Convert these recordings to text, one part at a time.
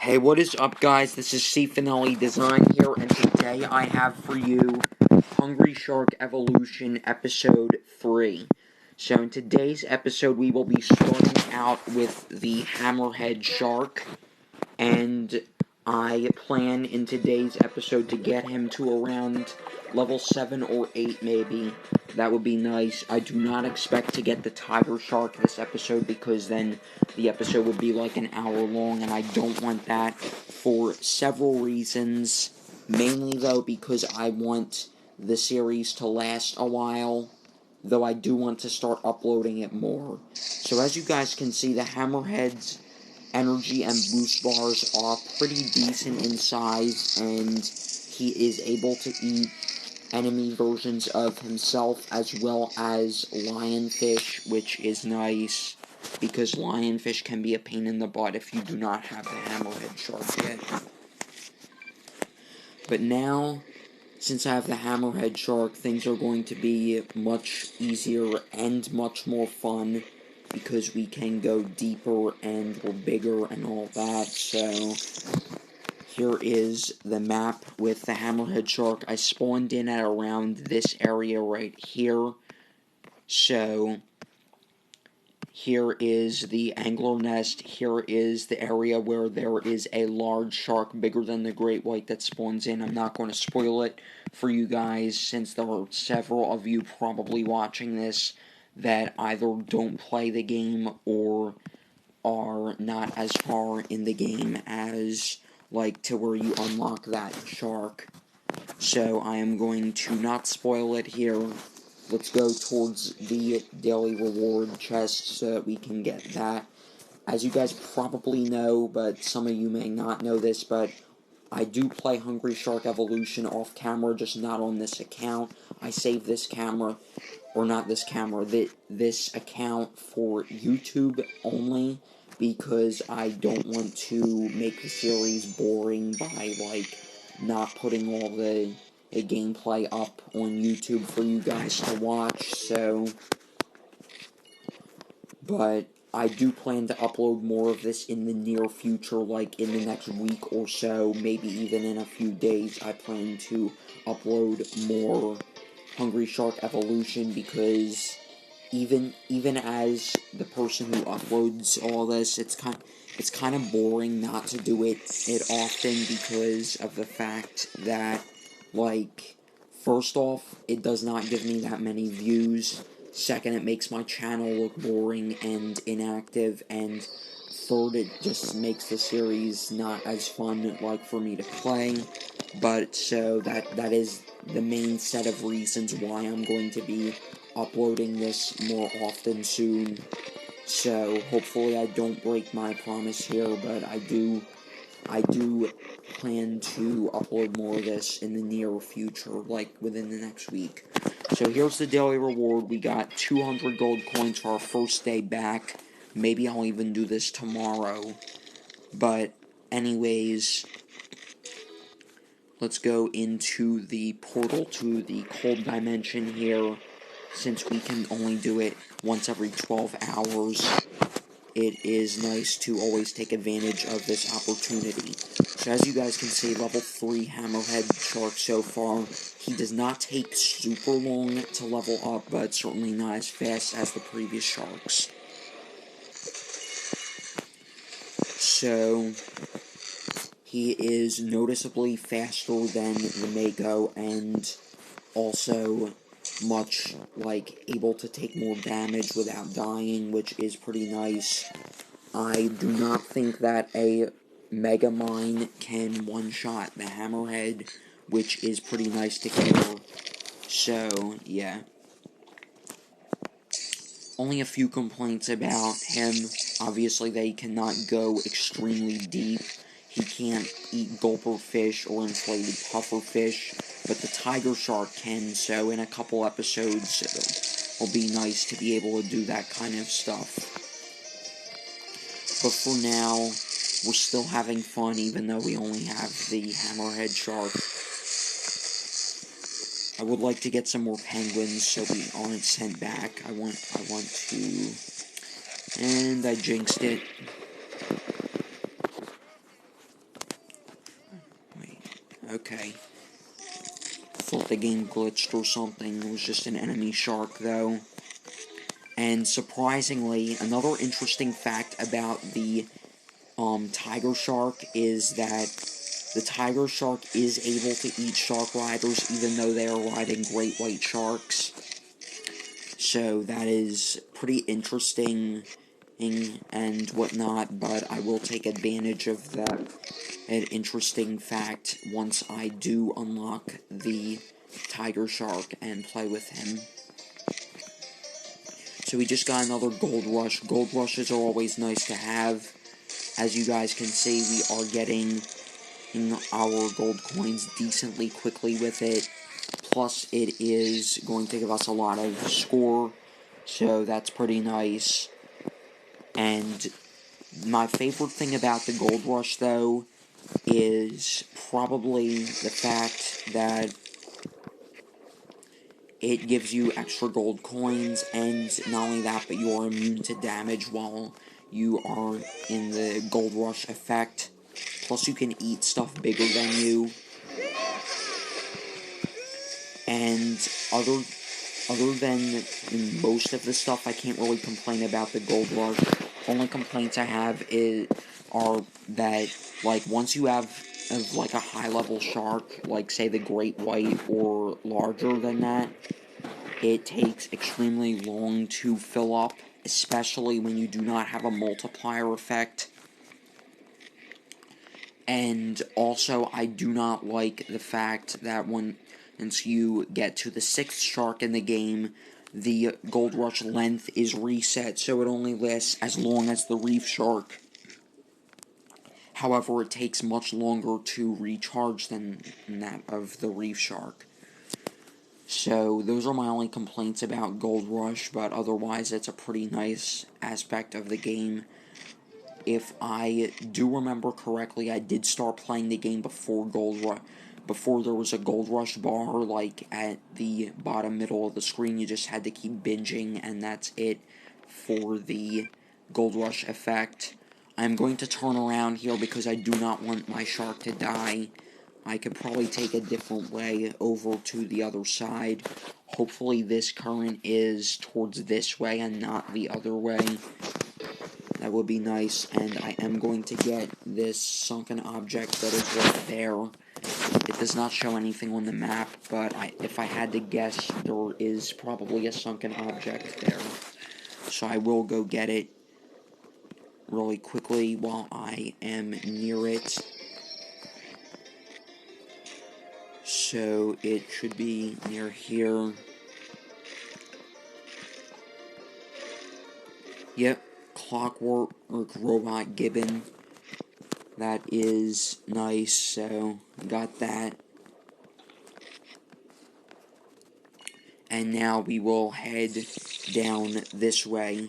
Hey, what is up, guys? This is C Finale Design here, and today I have for you Hungry Shark Evolution Episode 3. So, in today's episode, we will be starting out with the Hammerhead Shark, and I plan in today's episode to get him to around level 7 or 8, maybe. That would be nice. I do not expect to get the Tiger Shark this episode, because then the episode would be like an hour long, and I don't want that for several reasons. Mainly, though, because I want the series to last a while, though I do want to start uploading it more. So as you guys can see, the Hammerhead's energy and boost bars are pretty decent in size, and he is able to eat enemy versions of himself as well as lionfish, which is nice, because lionfish can be a pain in the butt if you do not have the Hammerhead Shark yet. But now, since I have the Hammerhead Shark, things are going to be much easier and much more fun, because we can go deeper and we're bigger and all that. So here is the map with the Hammerhead Shark. I spawned in at around this area right here. So here is the angler nest. Here is the area where there is a large shark bigger than the great white that spawns in. I'm not going to spoil it for you guys, since there are several of you probably watching this that either don't play the game or are not as far in the game as, like, to where you unlock that shark. So I am going to not spoil it here. Let's go towards the daily reward chest so that we can get that. As you guys probably know, but some of you may not know this, but I do play Hungry Shark Evolution off camera, just not on this account. I save this camera, or not this camera, this account for YouTube only, because I don't want to make the series boring by, like, not putting all the gameplay up on YouTube for you guys to watch. So, but I do plan to upload more of this in the near future, like in the next week or so, maybe even in a few days. I plan to upload more Hungry Shark Evolution, because even as the person who uploads all this, it's kind of boring not to do it often, because of the fact that, like, first off, it does not give me that many views. Second, it makes my channel look boring and inactive, and third, it just makes the series not as fun, like, for me to play. But so that is the main set of reasons why I'm going to be uploading this more often soon. So hopefully I don't break my promise here, but I do plan to upload more of this in the near future, like within the next week. So here's the daily reward. We got 200 gold coins for our first day back. Maybe I'll even do this tomorrow. But anyways, let's go into the portal to the cold dimension here. Since we can only do it once every 12 hours, it is nice to always take advantage of this opportunity. So as you guys can see, level 3 Hammerhead Shark so far. He does not take super long to level up, but certainly not as fast as the previous sharks. So he is noticeably faster than the Mako, and also much, like, able to take more damage without dying, which is pretty nice. I do not think that a Megamind can one-shot the Hammerhead, which is pretty nice to hear. So, yeah. Only a few complaints about him. Obviously, they cannot go extremely deep. He can't eat gulper fish or inflated puffer fish, but the tiger shark can, so in a couple episodes it'll be nice to be able to do that kind of stuff. But for now, we're still having fun, even though we only have the Hammerhead Shark. I would like to get some more penguins so we aren't sent back. I want to... And I jinxed it. Okay. Thought the game glitched or something. It was just an enemy shark, though. And surprisingly, another interesting fact about the tiger shark is that the tiger shark is able to eat shark riders even though they are riding great white sharks. So that is pretty interesting and whatnot, but I will take advantage of that an interesting fact once I do unlock the tiger shark and play with him. So we just got another gold rush. Gold rushes are always nice to have. As you guys can see, we are getting our gold coins decently quickly with it. Plus, it is going to give us a lot of score, so that's pretty nice. And my favorite thing about the gold rush, though, is probably the fact that it gives you extra gold coins, and not only that, but you are immune to damage while you are in the gold rush effect. Plus, you can eat stuff bigger than you. And other than most of the stuff, I can't really complain about the gold rush. Only complaints I have are that, like, once you have like a high level shark, like say the great white or larger than that, it takes extremely long to fill up, especially when you do not have a multiplier effect. And also, I do not like the fact that once you get to the 6th shark in the game, the Gold Rush length is reset, so it only lasts as long as the Reef Shark. However, it takes much longer to recharge than that of the Reef Shark. So, those are my only complaints about Gold Rush, but otherwise, it's a pretty nice aspect of the game. If I do remember correctly, I did start playing the game before before there was a Gold Rush bar, like at the bottom middle of the screen. You just had to keep binging, and that's it for the Gold Rush effect. I'm going to turn around here because I do not want my shark to die. I could probably take a different way over to the other side. Hopefully this current is towards this way and not the other way. That would be nice, and I am going to get this sunken object that is right there. It does not show anything on the map, but if I had to guess, there is probably a sunken object there. So I will go get it really quickly while I am near it. So it should be near here. Yep, Clockwork Robot Gibbon. That is nice, so got that. And now we will head down this way.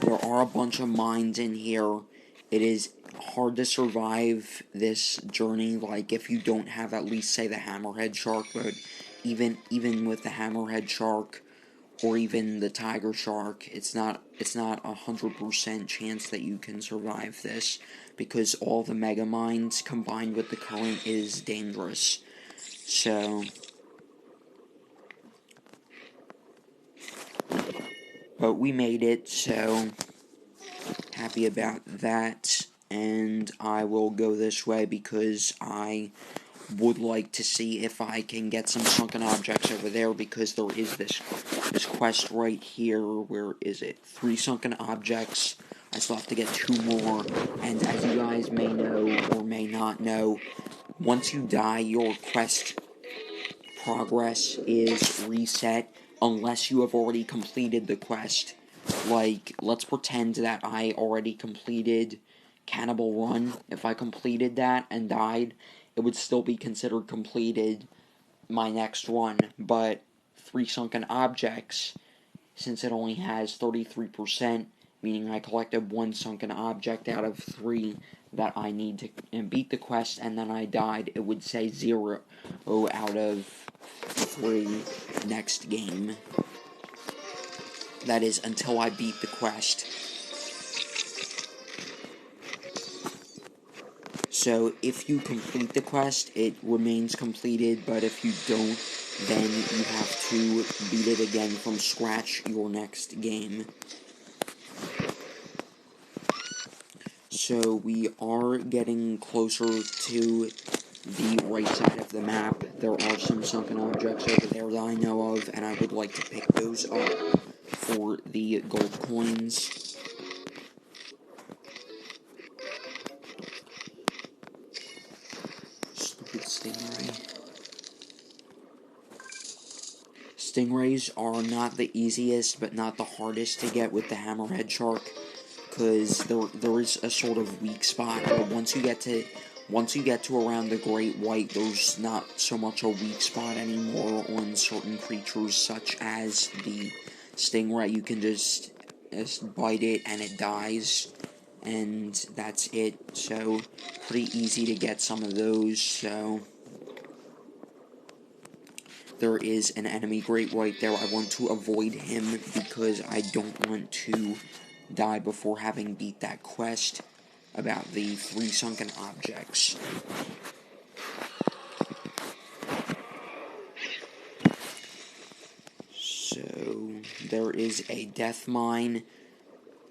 There are a bunch of mines in here. It is hard to survive this journey, like, if you don't have at least, say, the hammerhead shark, but even with the hammerhead shark, or even the tiger shark, it's not 100% chance that you can survive this, because all the mega mines combined with the current is dangerous. So, but we made it, so happy about that. And I will go this way because I would like to see if I can get some sunken objects over there, because there is this quest right here. Where is it? 3 sunken objects. I still have to get 2 more, and as you guys may know or may not know, once you die, your quest progress is reset unless you have already completed the quest. Like, let's pretend that I already completed Cannibal Run. If I completed that and died, it would still be considered completed my next run. But 3 sunken objects, since it only has 33%, meaning I collected 1 sunken object out of 3 that I need to beat the quest, and then I died, it would say 0 out of 3 next game. That is, until I beat the quest. So if you complete the quest, it remains completed, but if you don't, then you have to beat it again from scratch your next game. So we are getting closer to the right side of the map. There are some sunken objects over there that I know of, and I would like to pick those up for the gold coins. Stupid stingray. Stingrays are not the easiest, but not the hardest to get with the hammerhead shark, because there is a sort of weak spot. But once you get to around the great white, there's not so much a weak spot anymore on certain creatures, such as the stingray. You can just bite it and it dies, and that's it. So pretty easy to get some of those. So there is an enemy great white there. I want to avoid him because I don't want to die before having beat that quest about the 3 sunken objects. So there is a death mine.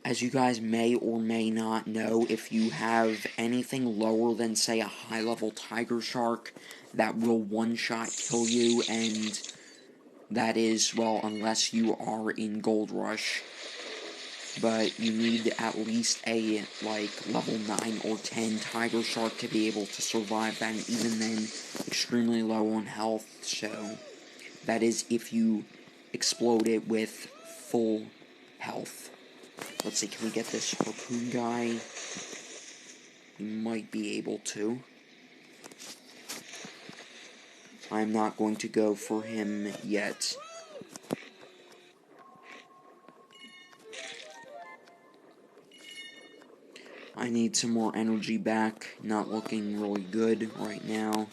As you guys may or may not know, if you have anything lower than, say, a high-level tiger shark, that will one-shot kill you, and that is, well, unless you are in Gold Rush. But you need at least a, level 9 or 10 tiger shark to be able to survive that, and even then, extremely low on health, so that is if you explode it with full health. Let's see, can we get this harpoon guy? We might be able to. I'm not going to go for him yet. I need some more energy back. Not looking really good right now.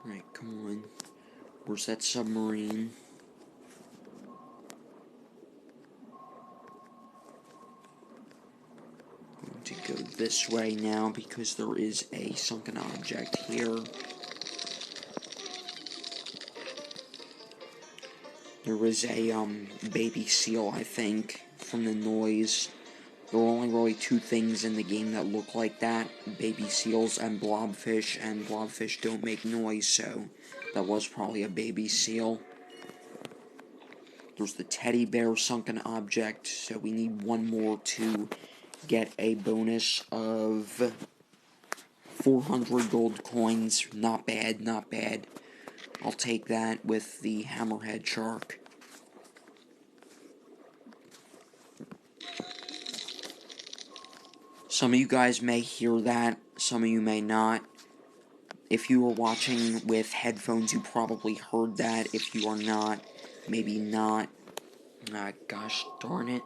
Right, come on. Where's that submarine? I'm going to go this way now because there is a sunken object here. There was a baby seal, I think, from the noise. There are only really 2 things in the game that look like that, baby seals and blobfish don't make noise, so that was probably a baby seal. There's the teddy bear sunken object, so we need 1 more to get a bonus of 400 gold coins. Not bad, not bad. I'll take that with the hammerhead shark. Some of you guys may hear that, some of you may not. If you were watching with headphones, you probably heard that. If you are not, maybe not. Gosh darn it.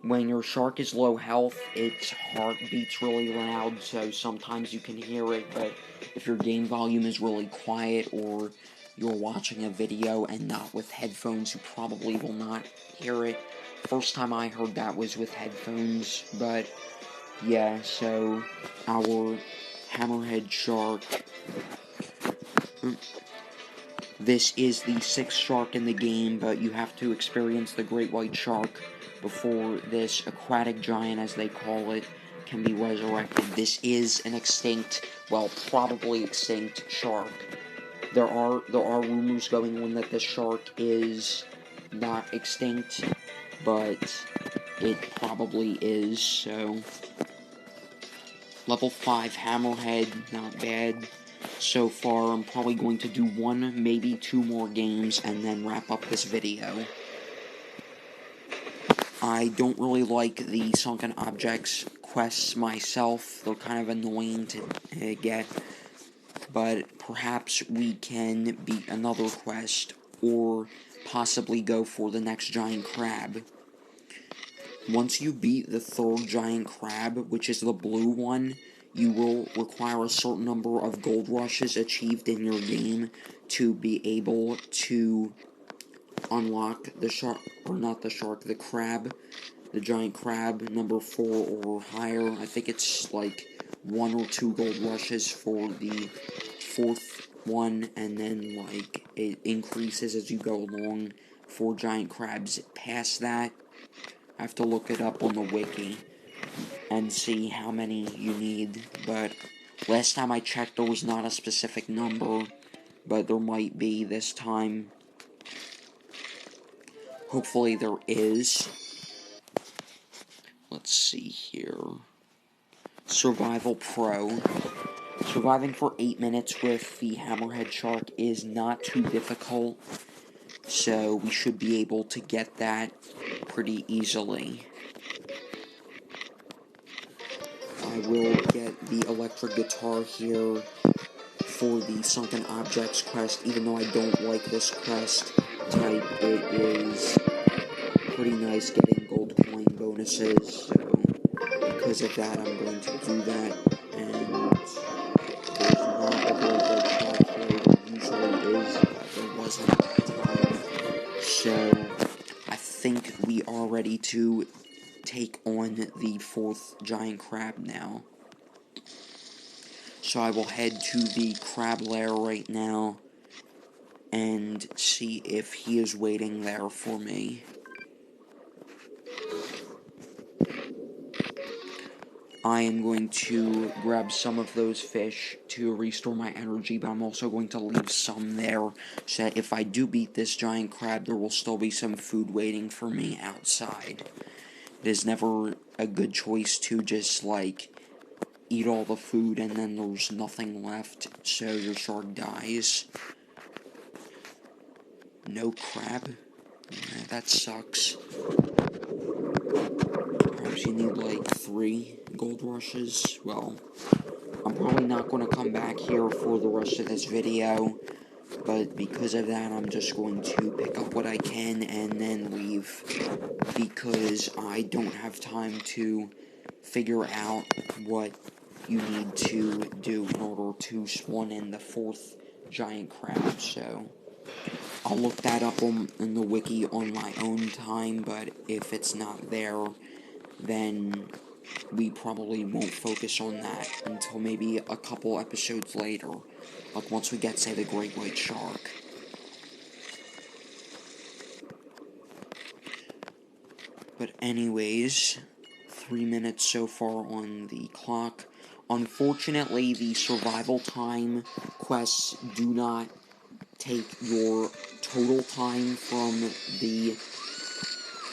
When your shark is low health, its heart beats really loud, so sometimes you can hear it, but if your game volume is really quiet, or you're watching a video and not with headphones, you probably will not hear it. First time I heard that was with headphones, but yeah, so our hammerhead shark. This is the 6th shark in the game, but you have to experience the great white shark before this aquatic giant, as they call it, can be resurrected. This is an extinct, well, probably extinct shark. There are rumors going on that this shark is not extinct, but it probably is, so level 5 hammerhead, not bad so far. I'm probably going to do 1, maybe 2 more games and then wrap up this video. I don't really like the sunken objects quests myself. They're kind of annoying to get, but perhaps we can beat another quest or possibly go for the next giant crab. Once you beat the 3rd giant crab, which is the blue one, you will require a certain number of gold rushes achieved in your game to be able to unlock the shark, or not the shark, the crab. the giant crab, number 4 or higher. I think it's like 1 or 2 gold rushes for the 4th one, and then like it increases as you go along for giant crabs past that. I have to look it up on the wiki and see how many you need, but last time I checked there was not a specific number, but there might be this time. Hopefully there is. Let's see here. Survival Pro. Surviving for 8 minutes with the hammerhead shark is not too difficult, so we should be able to get that pretty easily. I will get the electric guitar here for the Sunken Objects quest, even though I don't like this quest type. It is pretty nice getting gold coin bonuses, so because of that I'm going to do that, and there's not a gold shark here, there usually is, but there wasn't at that time, so I think we are ready to take on the 4th giant crab now. So I will head to the crab lair right now and see if he is waiting there for me. I am going to grab some of those fish to restore my energy, but I'm also going to leave some there so that if I do beat this giant crab, there will still be some food waiting for me outside. It is never a good choice to just, like, eat all the food and then there's nothing left, so your shark dies. No crab? Yeah, that sucks. Perhaps you need like 3 gold rushes. Well, I'm probably not going to come back here for the rest of this video, but because of that, I'm just going to pick up what I can and then leave, because I don't have time to figure out what you need to do in order to spawn in the 4th giant crab, so I'll look that up in the wiki on my own time, but if it's not there, then we probably won't focus on that until maybe a couple episodes later, like once we get, say, the great white shark. But anyways, 3 minutes so far on the clock. Unfortunately, the survival time quests do not take your total time from the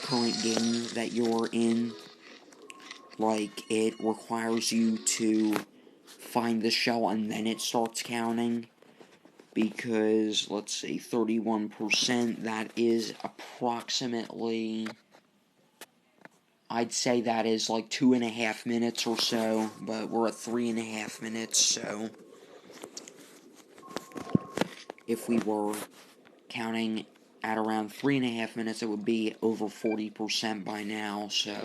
current game that you're in. Like, it requires you to find the shell and then it starts counting. Because, let's say, 31%, that is approximately, I'd say that is like 2.5 minutes or so, but we're at 3.5 minutes, so if we were counting at around 3.5 minutes, it would be over 40% by now, so.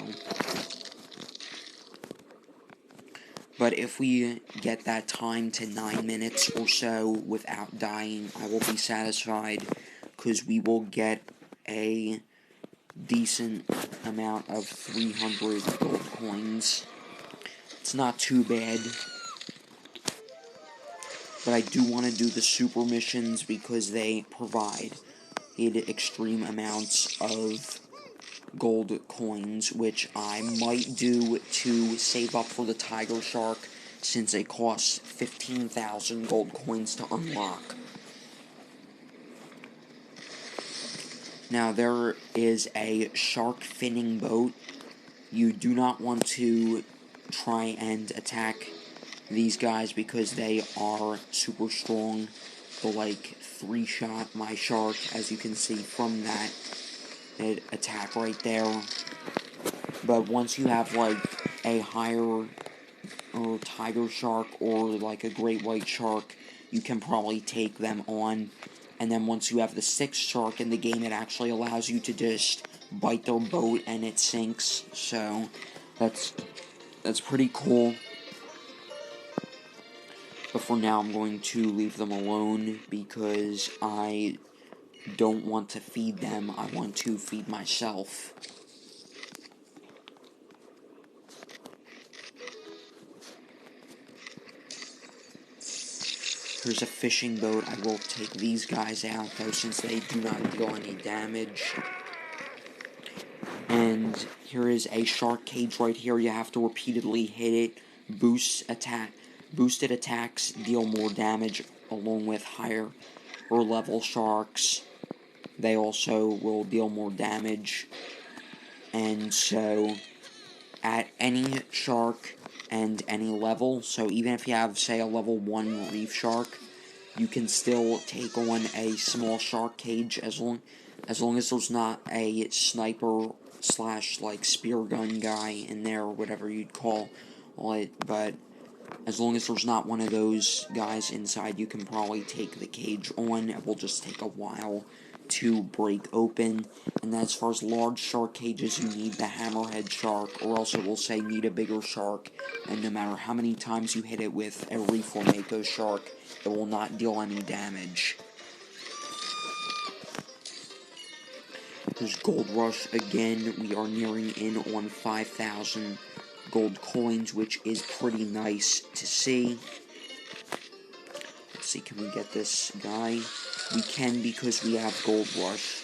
But if we get that time to 9 minutes or so without dying, I will be satisfied, because we will get a decent amount of 300 gold coins. It's not too bad. But I do want to do the super missions because they provide extreme amounts of gold coins, which I might do to save up for the tiger shark, since it costs 15,000 gold coins to unlock. Now, there is a shark finning boat. You do not want to try and attack these guys because they are super strong. They'll like 3-shot my shark, as you can see from that attack right there. But once you have like a higher or tiger shark or like a great white shark, you can probably take them on. And then once you have the 6th shark in the game, it actually allows you to just bite their boat and it sinks. So that's pretty cool. But for now, I'm going to leave them alone because I don't want to feed them. I want to feed myself. Here's a fishing boat. I will take these guys out, though, since they do not deal any damage. And here is a shark cage right here. You have to repeatedly hit it. Boosted attacks deal more damage, along with higher or level sharks. They also will deal more damage. And so, at any shark and any level, so even if you have, say, a level 1 reef shark, you can still take on a small shark cage as long as there's not a sniper / like spear gun guy in there, or whatever you'd call it. But as long as there's not one of those guys inside, you can probably take the cage on. It will just take a while to break open. And as far as large shark cages, you need the hammerhead shark, or else it will say need a bigger shark. And no matter how many times you hit it with a reef or mako shark, it will not deal any damage. There's Gold Rush again. We are nearing in on 5,000 gold coins, which is pretty nice to see. Let's see, can we get this guy? We can, because we have Gold Rush.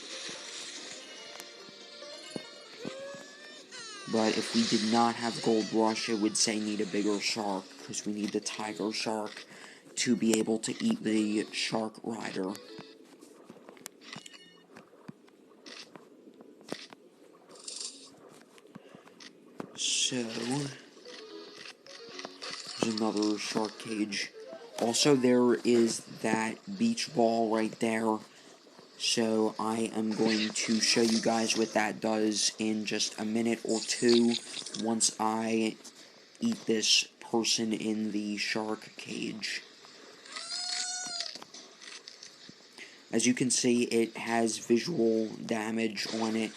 But if we did not have Gold Rush, it would say need a bigger shark, because we need the tiger shark to be able to eat the shark rider. So, there's another shark cage. Also, there is that beach ball right there. So, I am going to show you guys what that does in just a minute or two once I eat this person in the shark cage. As you can see, it has visual damage on it,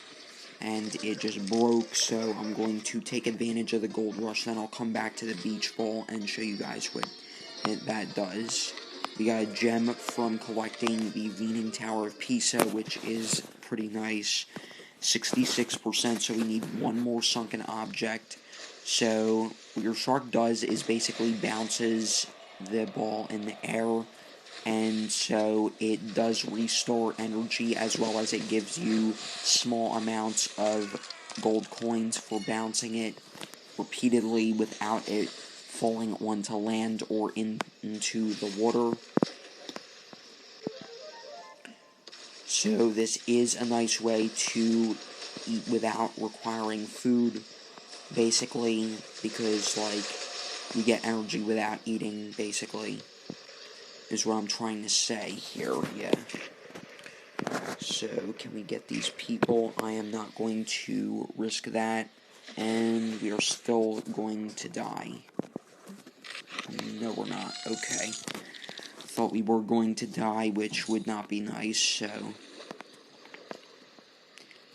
and it just broke, so I'm going to take advantage of the Gold Rush, then I'll come back to the beach ball and show you guys what that does. We got a gem from collecting the Leaning Tower of Pisa, which is pretty nice. 66%, so we need one more sunken object. So, what your shark does is basically bounces the ball in the air, and so it does restore energy, as well as it gives you small amounts of gold coins for bouncing it repeatedly without it falling onto land or into the water. So this is a nice way to eat without requiring food, basically, because, like, you get energy without eating, basically, is what I'm trying to say here, yeah. So, can we get these people? I am not going to risk that, and we are still going to die. No, we're not. Okay. Thought we were going to die, which would not be nice, so.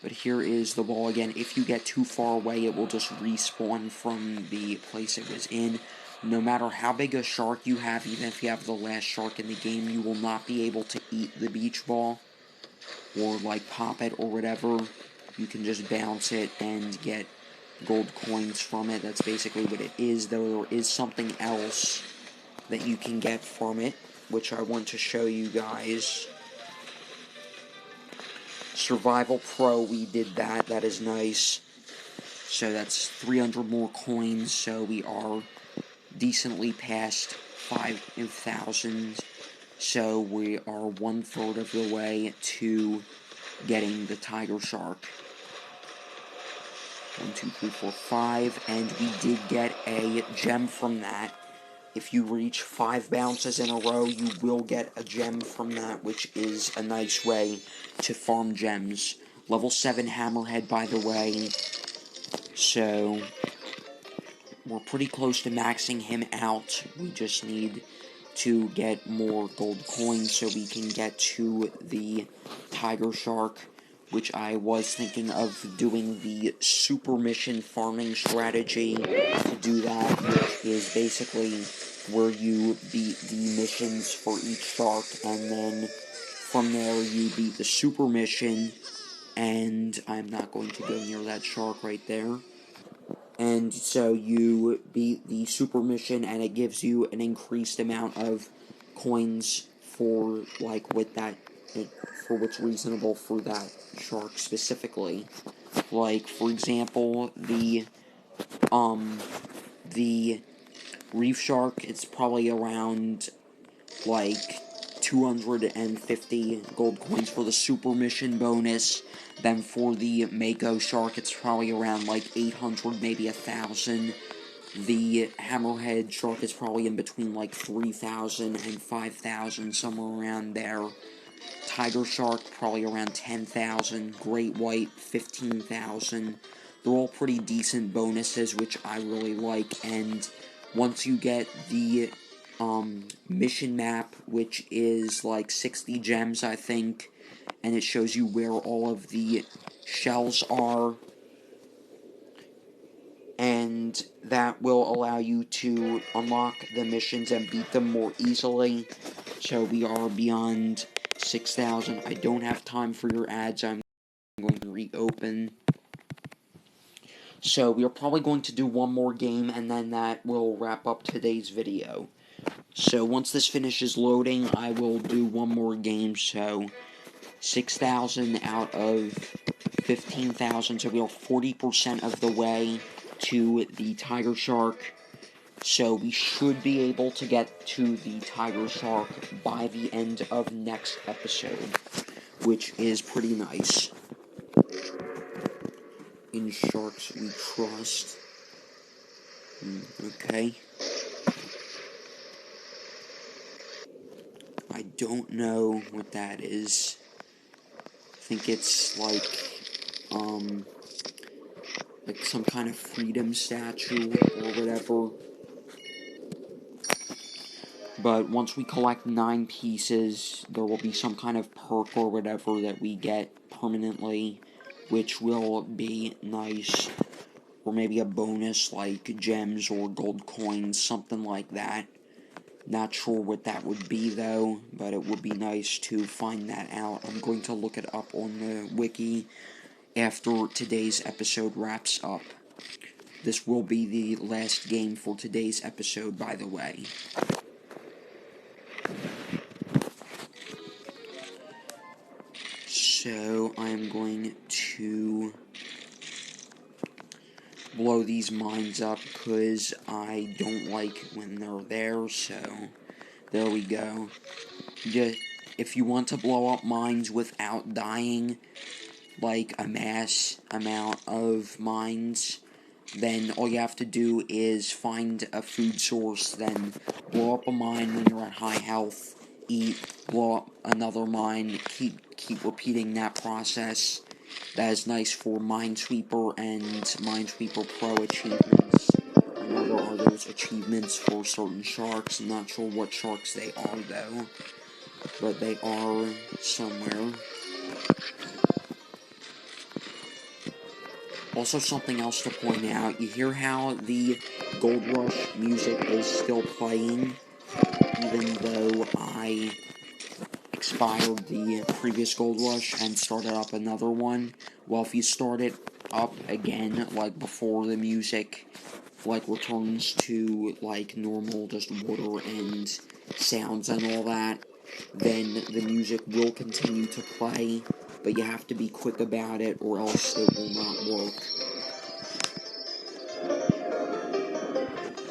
But here is the ball again. If you get too far away, it will just respawn from the place it was in. No matter how big a shark you have, even if you have the last shark in the game, you will not be able to eat the beach ball, or, like, pop it or whatever. You can just bounce it and get gold coins from it. That's basically what it is, though there is something else that you can get from it, which I want to show you guys. Survival Pro, we did that. That is nice. So that's 300 more coins, so we are decently past 5,000. So we are 1/3 of the way to getting the tiger shark. 1, 2, 3, 4, 5, and we did get a gem from that. If you reach 5 bounces in a row, you will get a gem from that, which is a nice way to farm gems. Level 7 Hammerhead, by the way. So, we're pretty close to maxing him out. We just need to get more gold coins so we can get to the tiger shark, which I was thinking of doing the super mission farming strategy to do that, which is basically where you beat the missions for each shark, and then from there you beat the super mission, and I'm not going to go near that shark right there. And so you beat the super mission, and it gives you an increased amount of coins for, like, for what's reasonable for that shark specifically. Like, for example, the reef shark, it's probably around, like, 250 gold coins for the super mission bonus. Then for the mako shark, it's probably around, like, 800, maybe 1,000. The hammerhead shark is probably in between, like, 3,000 and 5,000, somewhere around there. Tiger shark, probably around 10,000. Great white, 15,000. They're all pretty decent bonuses, which I really like. And once you get the mission map, which is like 60 gems, I think, and it shows you where all of the shells are, and that will allow you to unlock the missions and beat them more easily. So we are beyond 6,000. I don't have time for your ads. I'm going to reopen. So we are probably going to do one more game, and then that will wrap up today's video. So once this finishes loading, I will do one more game. So 6,000 out of 15,000. So we are 40% of the way to the tiger shark. So we should be able to get to the tiger shark by the end of next episode, which is pretty nice. In sharks we trust. Okay. I don't know what that is. I think it's like some kind of freedom statue or whatever. But once we collect 9 pieces, there will be some kind of perk or whatever that we get permanently, which will be nice. Or maybe a bonus like gems or gold coins, something like that. Not sure what that would be though, but it would be nice to find that out. I'm going to look it up on the wiki after today's episode wraps up. This will be the last game for today's episode, by the way. So, I'm going to blow these mines up because I don't like when they're there, so there we go. If you want to blow up mines without dying, like a mass amount of mines, then all you have to do is find a food source, then blow up a mine when you're at high health, eat, blow up another mine, keep repeating that process. That is nice for Minesweeper and Minesweeper Pro achievements. I know there are those achievements for certain sharks. I'm not sure what sharks they are though, but they are somewhere. Also, something else to point out, you hear how the Gold Rush music is still playing, even though I expired the previous Gold Rush and started up another one. Well, if you start it up again, like before the music, like returns to like normal, just water and sounds and all that, then the music will continue to play, but you have to be quick about it or else it will not work.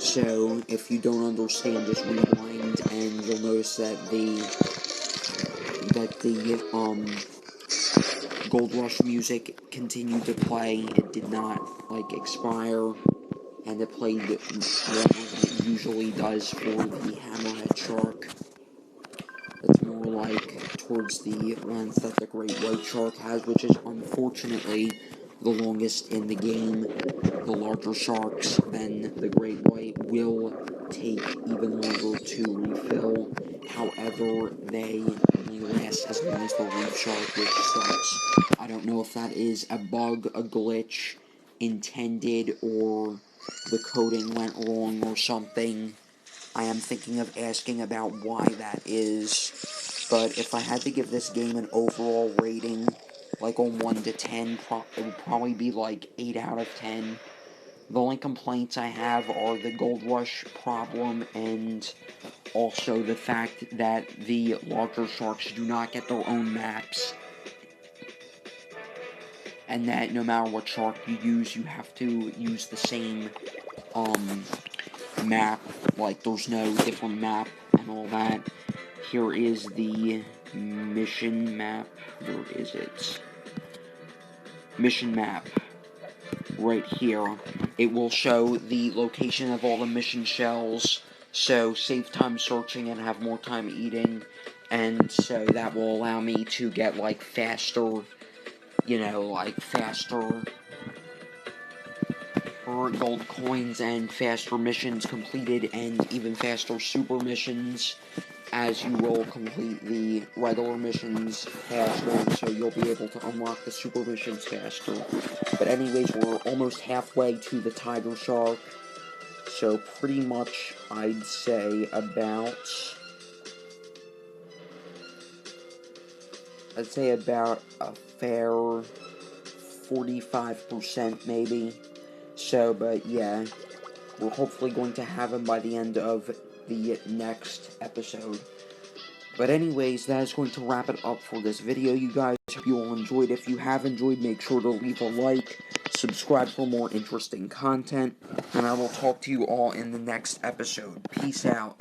So, if you don't understand, just rewind and you'll notice that the Gold Rush music continued to play. It did not, like, expire, and it played longer than it usually does for the hammerhead shark. It's more like towards the length that the great white shark has, which is unfortunately the longest in the game. The larger sharks than the great white will take even longer to refill. However, they only last as long as the reef shark, which sucks. I don't know if that is a bug, a glitch, intended, or the coding went wrong or something. I am thinking of asking about why that is, but if I had to give this game an overall rating, like on 1 to 10, it would probably be like 8 out of 10, The only complaints I have are the Gold Rush problem and also the fact that the larger sharks do not get their own maps. And that no matter what shark you use, you have to use the same map. Like, there's no different map and all that. Here is the mission map. Where is it? Mission map. Right here. It will show the location of all the mission shells, so save time searching and have more time eating, and so that will allow me to get, like, faster, faster gold coins and faster missions completed, and even faster super missions, as you will complete the regular missions faster, so you'll be able to unlock the super missions faster. But anyways, we're almost halfway to the tiger shark, so pretty much I'd say about a fair 45% maybe. So, but yeah, we're hopefully going to have him by the end of the next episode. But anyways, that is going to wrap it up for this video, you guys. Hope you all enjoyed. If you have enjoyed, make sure to leave a like, subscribe for more interesting content, and I will talk to you all in the next episode. Peace out.